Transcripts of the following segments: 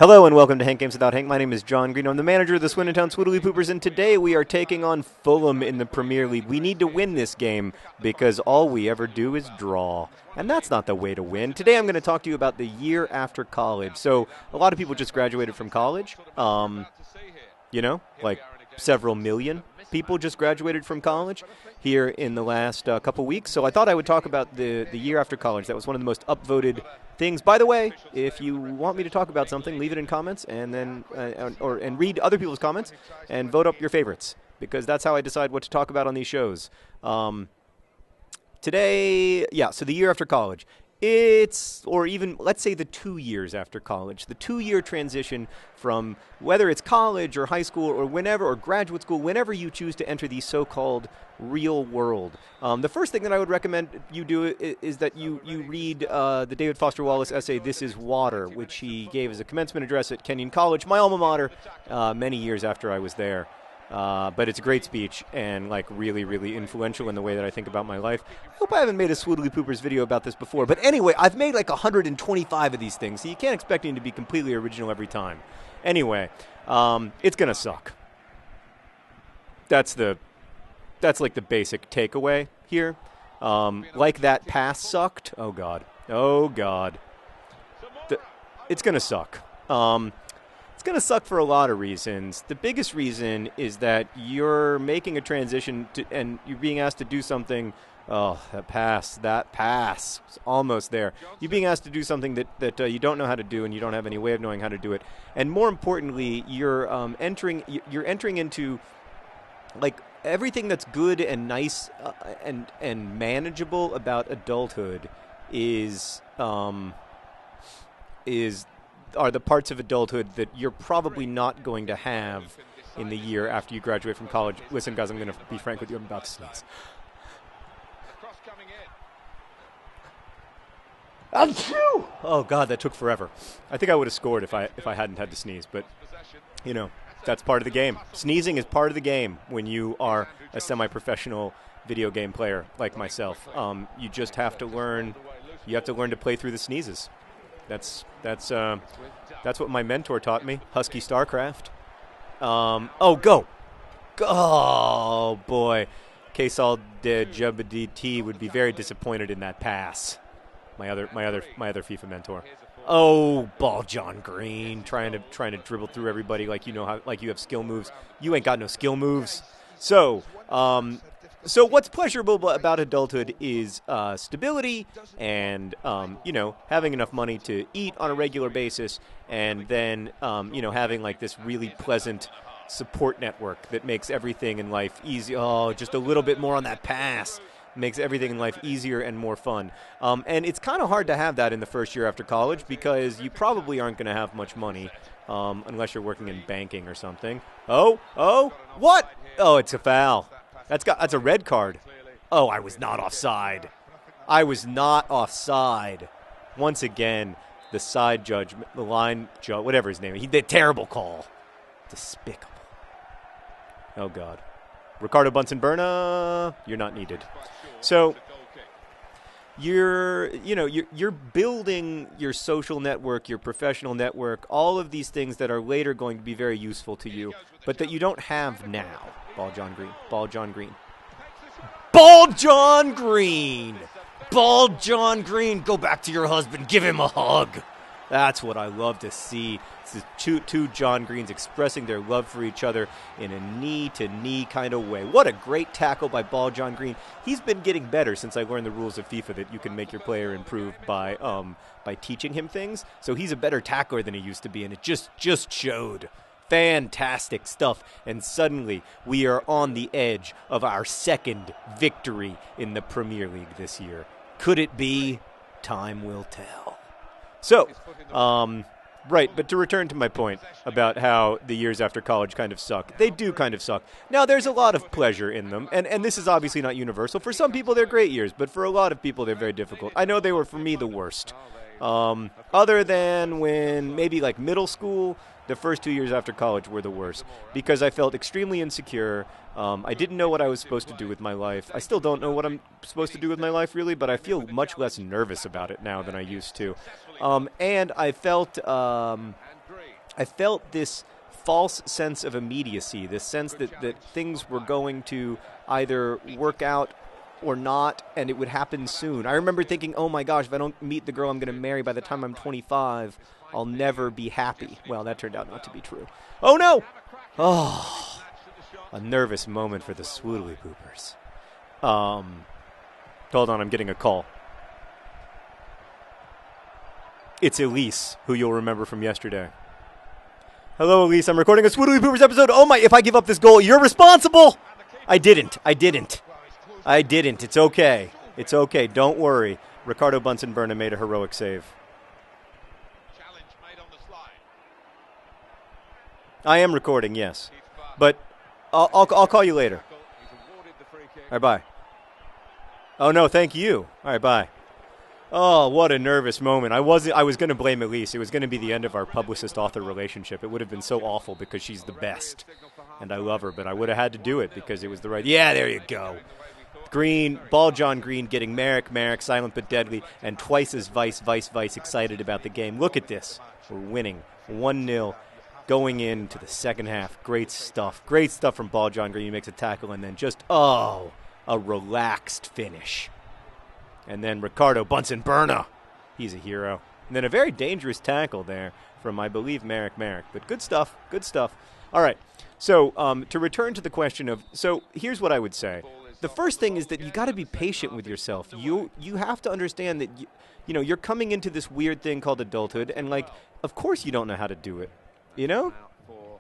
Hello and welcome to Hank Games Without Hank. My name is John Green. I'm the manager of the Swindon Town Swiddly Poopers, and today we are taking on Fulham in the Premier League. We need to win this game because all we ever do is draw, and that's not the way to win. Today I'm going to talk to you about the year after college. So a lot of people just graduated from college, like several million people just graduated from college here in the last couple weeks. So I thought I would talk about the year after college. That was one of the most upvoted things. By the way, if you want me to talk about something, leave it in comments and then and read other people's comments and vote up your favorites, because that's how I decide what to talk about on these shows. Today, so the year after college. Or even, let's say, the 2 years after college. The 2-year transition from whether it's college or high school or whenever, or graduate school, whenever you choose to enter the so-called real world. The first thing that I would recommend you do is that you read the David Foster Wallace essay, This is Water, which he gave as a commencement address at Kenyon College, my alma mater, many years after I was there. But it's a great speech and really, really influential in the way that I think about my life. I hope I haven't made a Swiddly Poopers video about this before. But anyway, I've made 125 of these things, so you can't expect me to be completely original every time. Anyway, it's going to suck. That's the basic takeaway here. That pass sucked. Oh, God. It's going to suck. It's going to suck for a lot of reasons. The biggest reason is that you're making a transition and you're being asked to do something. Oh, that pass. It's almost there. You're being asked to do something that you don't know how to do, and you don't have any way of knowing how to do it. And more importantly, you're entering into everything that's good and nice and manageable about adulthood are the parts of adulthood that you're probably not going to have in the year after you graduate from college. Listen, guys, I'm going to be frank with you. I'm about to sneeze. Oh, God, that took forever. I think I would have scored if I hadn't had to sneeze, but, that's part of the game. Sneezing is part of the game when you are a semi-professional video game player like myself. You just have to learn. You have to learn to play through the sneezes. That's what my mentor taught me, Husky Starcraft. Go! Oh, boy. Kesal de Jubba would be very disappointed in that pass. My other FIFA mentor. Oh, ball John Green, trying to dribble through everybody like you have skill moves. You ain't got no skill moves. So what's pleasurable about adulthood is stability and, having enough money to eat on a regular basis, and then, having this really pleasant support network that makes everything in life easy. Oh, just a little bit more on that pass makes everything in life easier and more fun. And it's kind of hard to have that in the first year after college because you probably aren't going to have much money unless you're working in banking or something. Oh, what? Oh, it's a foul. That's a red card. Oh, I was not offside. Once again, the side judge, the line judge, whatever his name is, he did a terrible call. Despicable. Oh, God. Ricardo Bunsen-Berna, you're not needed. So you're building your social network, your professional network, all of these things that are later going to be very useful to you, but that you don't have now. Ball John Green. Ball John Green. Go back to your husband. Give him a hug. That's what I love to see. It's two John Greens expressing their love for each other in a knee-to-knee kind of way. What a great tackle by Ball John Green. He's been getting better since I learned the rules of FIFA that you can make your player improve by teaching him things. So he's a better tackler than he used to be, and it just showed. Fantastic stuff, and suddenly we are on the edge of our second victory in the Premier League this year. Could it be? Time will tell. So, but to return to my point about how the years after college kind of suck, they do kind of suck. Now, there's a lot of pleasure in them, and this is obviously not universal. For some people, they're great years, but for a lot of people, they're very difficult. I know they were, for me, the worst. Other than when maybe middle school, the first 2 years after college were the worst because I felt extremely insecure. I didn't know what I was supposed to do with my life. I still don't know what I'm supposed to do with my life, really, but I feel much less nervous about it now than I used to. And I felt I felt this false sense of immediacy, this sense that things were going to either work out or not, and it would happen soon. I remember thinking, oh my gosh, if I don't meet the girl I'm going to marry by the time I'm 25, I'll never be happy. Well, that turned out not to be true. Oh no! Oh, a nervous moment for the Swoodly Poopers. Hold on, I'm getting a call. It's Elise, who you'll remember from yesterday. Hello, Elise. I'm recording a Swoodly Poopers episode. Oh my, if I give up this goal, you're responsible! I didn't. It's okay. It's okay. Don't worry. Ricardo Bunsen-Burnham made a heroic save. I am recording, yes. But I'll call you later. All right, bye. Oh, no, thank you. All right, bye. Oh, what a nervous moment. I was going to blame Elise. It was going to be the end of our publicist-author relationship. It would have been so awful because she's the best. And I love her, but I would have had to do it because it was the right... Yeah, there you go. Green, ball John Green getting Merrick, silent but deadly, and twice as Vice excited about the game. Look at this. We're winning 1-0 going into the second half. Great stuff. Great stuff from ball John Green. He makes a tackle and then just, a relaxed finish. And then Ricardo Bunsen-Burnham. He's a hero. And then a very dangerous tackle there from, I believe, Merrick. But good stuff. All right. So to return to the question of, so here's what I would say. The first thing is that you got to be patient with yourself. You have to understand that you know you're coming into this weird thing called adulthood, and like, of course you don't know how to do it. You know,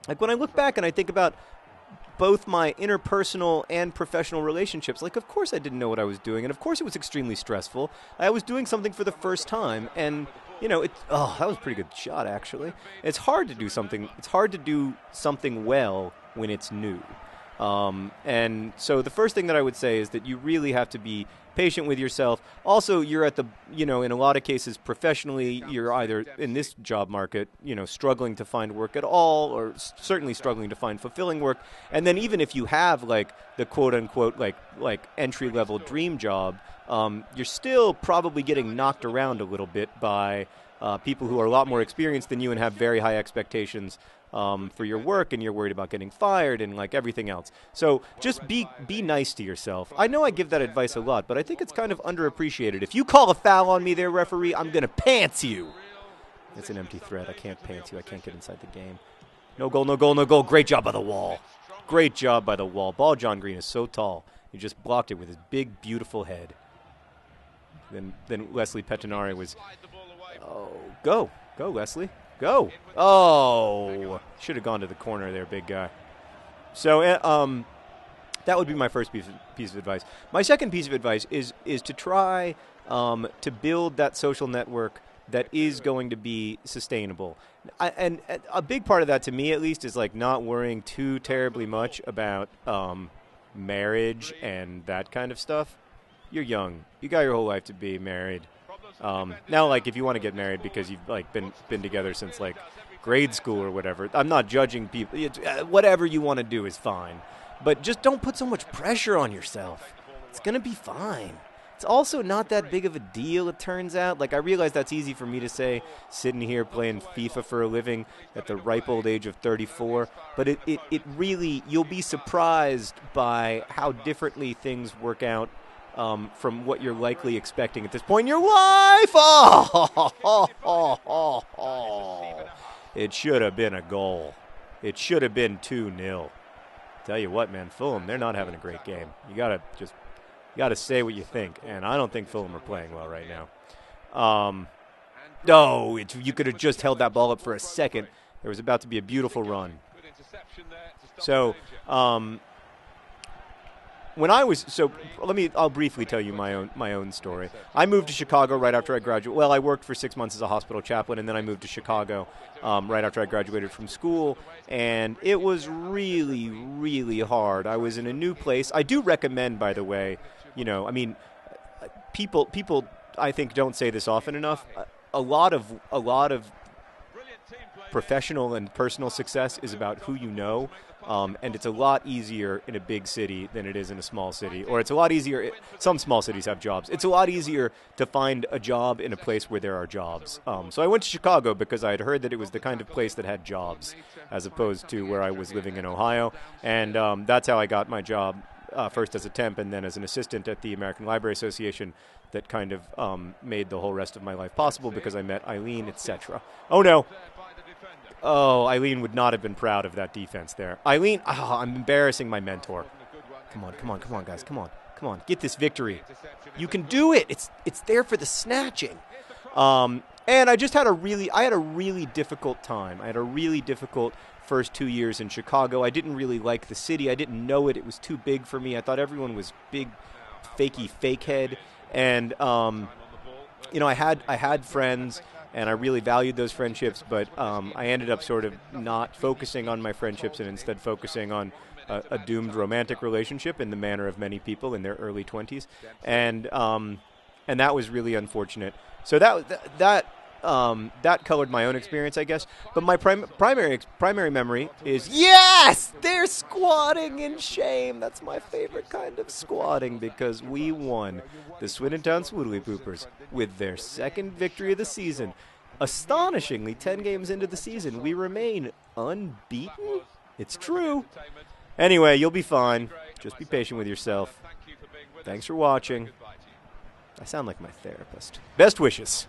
like when I look back and I think about both my interpersonal and professional relationships, like of course I didn't know what I was doing, and of course it was extremely stressful. I was doing something for the first time, and you know, that was a pretty good shot actually. It's hard to do something. It's hard to do something well when it's new. And so the first thing that I would say is that you really have to be patient with yourself. Also, you're at the, in a lot of cases professionally, you're either in this job market, struggling to find work at all, or certainly struggling to find fulfilling work. And then even if you have like the quote unquote, like entry level dream job, you're still probably getting knocked around a little bit by people who are a lot more experienced than you and have very high expectations for your work, and you're worried about getting fired and like everything else. So just be nice to yourself. I know I give that advice a lot, but I think it's kind of underappreciated. If you call a foul on me there, referee, I'm going to pants you. It's an empty threat. I can't pants you. I can't get inside the game. No goal. Great job by the wall. Ball John Green is so tall. He just blocked it with his big, beautiful head. Then Leslie Pettinari was, go Leslie. Go. Oh, should have gone to the corner there, big guy. So that would be my first piece of advice. My second piece of advice is to try to build that social network that is going to be sustainable. And a big part of that, to me at least, is like not worrying too terribly much about marriage and that kind of stuff. You're young. You got your whole life to be married. Now, like, if you want to get married because you've like been together since like grade school or whatever, I'm not judging people. Whatever you want to do is fine, but just don't put so much pressure on yourself. It's gonna be fine. It's also not that big of a deal, it turns out. Like, I realize that's easy for me to say, sitting here playing FIFA for a living at the ripe old age of 34. But it really, you'll be surprised by how differently things work out from what you're likely expecting at this point in your life. It should have been a goal. It should have been 2-0. Tell you what, man, Fulham, they're not having a great game. You gotta say what you think, and I don't think Fulham are playing well right now. You could have just held that ball up for a second. There was about to be a beautiful run. So, I'll briefly tell you my own story. I moved to Chicago right after I graduated. Well, I worked for 6 months as a hospital chaplain, and then I moved to Chicago right after I graduated from school, and it was really, really hard. I was in a new place. I do recommend, by the way, people I think don't say this often enough. A lot of professional and personal success is about who you know, and it's a lot easier in a big city than it is in a small city. Or it's a lot easier. Some small cities have jobs. It's a lot easier to find a job in a place where there are jobs. So I went to Chicago because I had heard that it was the kind of place that had jobs, as opposed to where I was living in Ohio. And that's how I got my job, first as a temp and then as an assistant at the American Library Association. That kind of made the whole rest of my life possible because I met Eileen, etc. Oh, no. Oh, Eileen would not have been proud of that defense there. Eileen, I'm embarrassing my mentor. Come on, guys. Come on. Get this victory. You can do it. It's there for the snatching. And I just had a really difficult time. I had a really difficult first 2 years in Chicago. I didn't really like the city. I didn't know it. It was too big for me. I thought everyone was big, fake head. And I had friends, and I really valued those friendships, but I ended up sort of not focusing on my friendships and instead focusing on a doomed romantic relationship in the manner of many people in their early 20s, and that was really unfortunate. So that colored my own experience, I guess. But my primary memory is, yes, they're squatting in shame. That's my favorite kind of squatting because we won the Swindon Town Swoodly Poopers with their second victory of the season. Astonishingly, 10 games into the season, we remain unbeaten. It's true. Anyway, you'll be fine. Just be patient with yourself. Thanks for watching. I sound like my therapist. Best wishes.